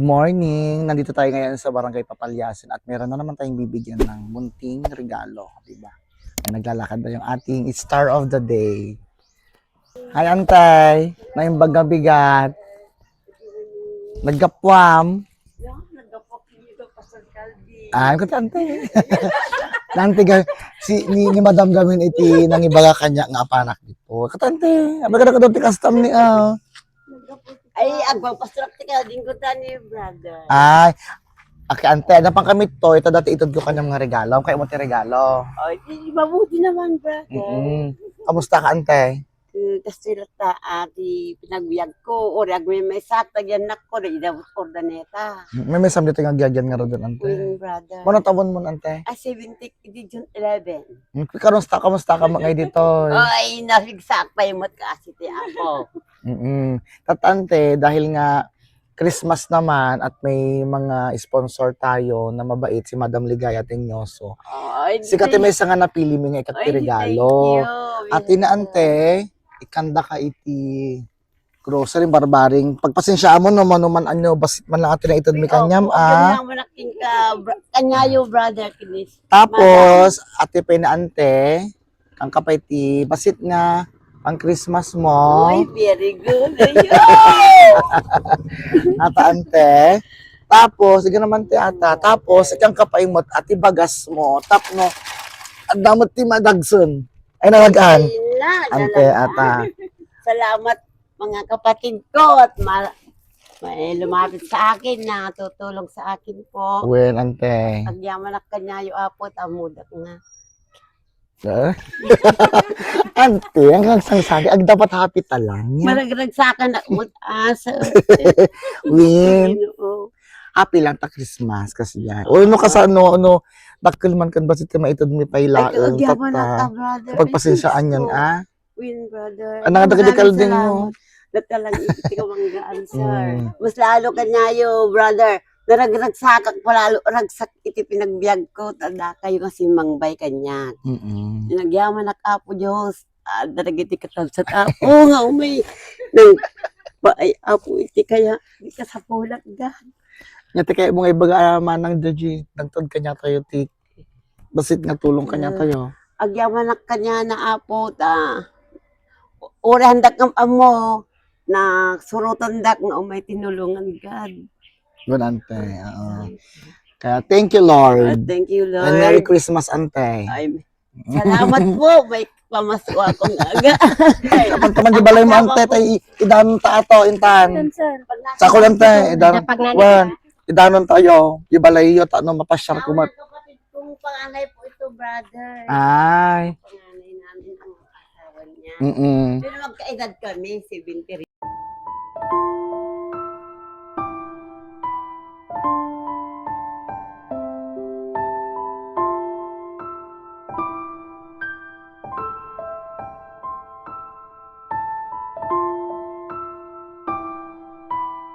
morning! Nandito tayo ngayon sa Barangay Papalyasin at meron na naman tayong bibigyan ng munting regalo, di ba? May naglalakad na yung ating star of the day. Hi, Antay! Na yung bagang bigat. Nagkapwam. Ay, ko Antay. Nanti ni Madam Gamin iti nang ibaga kanya nga apanak dito. Katante, abaga na kadoti custom ni Ay, agpapasarap ka din ko tani, brother. Ay, okay, ante, napang kami to, ito dati itod ko kanyang mga regalo. Kaya mo ti regalo. Ay, mabuti naman, brother. Kamusta ka, ante? Kasi lata, di pinagbiyak ko, or agway may sakta, yan ko, rin inabot ko daneta. May mesam dito nga gyagyan nga rin, ante. Wing, brother. Mano tawon mo, ante? Ay, 70, di June 11. Kamusta ka mga dito? Ay, nasigsak pa yung mat kasi ti ako. Tatante, dahil nga Christmas naman at may mga sponsor tayo na mabait, si Madam Ligaya Tenyoso. Ay, Si Kati Mesa nga napili mi nga ikati regalo. At inaante, ikanda ka iti grocery barbaring. Pagpasensyaan mo naman ano basit man lang atin na itod mi kanyam Ganyan mo nakin ka, kanyayo, brother, kinis. Tapos, ate pinaante, ang kapay ti basit nga ang Christmas mo. Ay, very good. Ata ante. Tapos, sige naman ti ata. Tapos, ikang kapay mo at ibagas mo. Tapno, ang damot ti madagson. Ay, nalagaan. Ante, ata. Salamat mga kapatid ko at may lumapit sa akin na tutulong sa akin po. Well, ante. Pagyaman na kanyayo apot, amudak nga. Ante, ang sangsagi, ag dapat happy talang. Maragsakan na asa. Win. Happy lang ta Christmas kasi yan. O no kasi ano, dakil man kan basit ka maitod mi pailaeng tata. Pagpasensyaan yan Win, brother. Ang nakadakadikal din mo. Natalang iti ka manggaan, sir. Mas lalo kanyayo, brother. Naragragsak palalo ragsak iti pinagbiag ko tada kayo kasi mangbay kanya. Nagyaman nakapo Diyos. Daragiti katal sa tapo nga umay. Nang baay apo iti kaya di ka sa pulag gan. Nyati kaya mo nga ibaga manang Joji, nagtod kanya tayo ti basit nga tulong kanya tayo. Agyaman na kanya na apo ta. Ora handak ng amo na surutan dak nga umay tinulungan God. Good, ante. Kaya thank you, Lord. Thank you, Lord. And Merry Christmas, ante. Ay, salamat po. May pamaswa akong aga. Kapag taman di balay mo, ante, tayo idanon ta ato, intan. Sa ko lang tayo, idanon tayo. Di balay yun, ano, mapasyar ko mat. Kung panganay po ito, brother. Ay. Panganay namin ang asawa niya. Pero magkaedad kami, 73.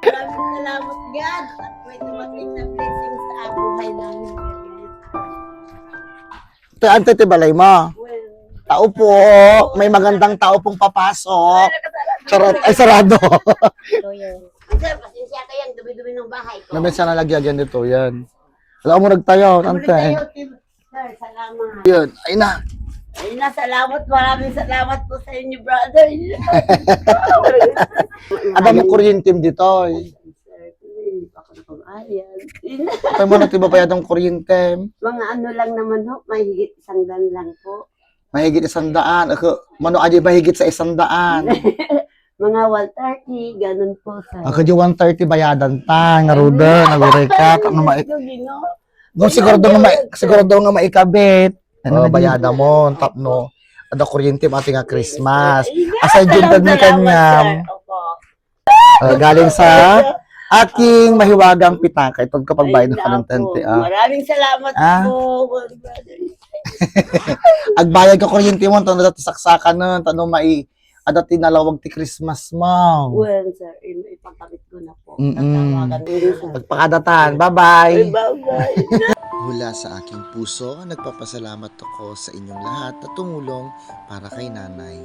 Maraming salamat, God. At may dumating na blessings sa buhay namin. Ante, ti balay mo. Well, Tao po, may magandang tao pong papasok. Charot, ay sarado. sir, pasensya ka yan. Dumi-dumi ng bahay ko. Namin sana lagyan dito, yan. Alam mo nagtayo, ante. Sir, salamat. Yun, ay na. Ay na, salamat. Maraming salamat po sa inyo, brother. Ada mo kuryente dito. Kaya mo natiba pa yatang kuryente. Mga ano lang naman ho, may higit 100 lang po. Mahigit 100. Ako, mano adi mahigit sa 100. Mga 130, ganun po sir. Ako di 130 bayadan ta, nga ruda, nagureka, ano siguro nga maikabit. Ano bayada mo, tapno. Ada kuryente mati nga Christmas. Asay juntad ni kanyam. Galing sa aking mahiwagang pitaka. Ito kapag bayad na kanintente. Maraming salamat po, brother. Agbayad ka kuryente mo, tanong dati saksakan nun, tanong adati nalawag ti Christmas mo. Well, sir, ipagkabit ko na po. Natawagan ko rin, sir. Pagpakadatan. Bye-bye. Bye-bye. Mula sa aking puso, nagpapasalamat ako sa inyong lahat na tumulong para kay nanay.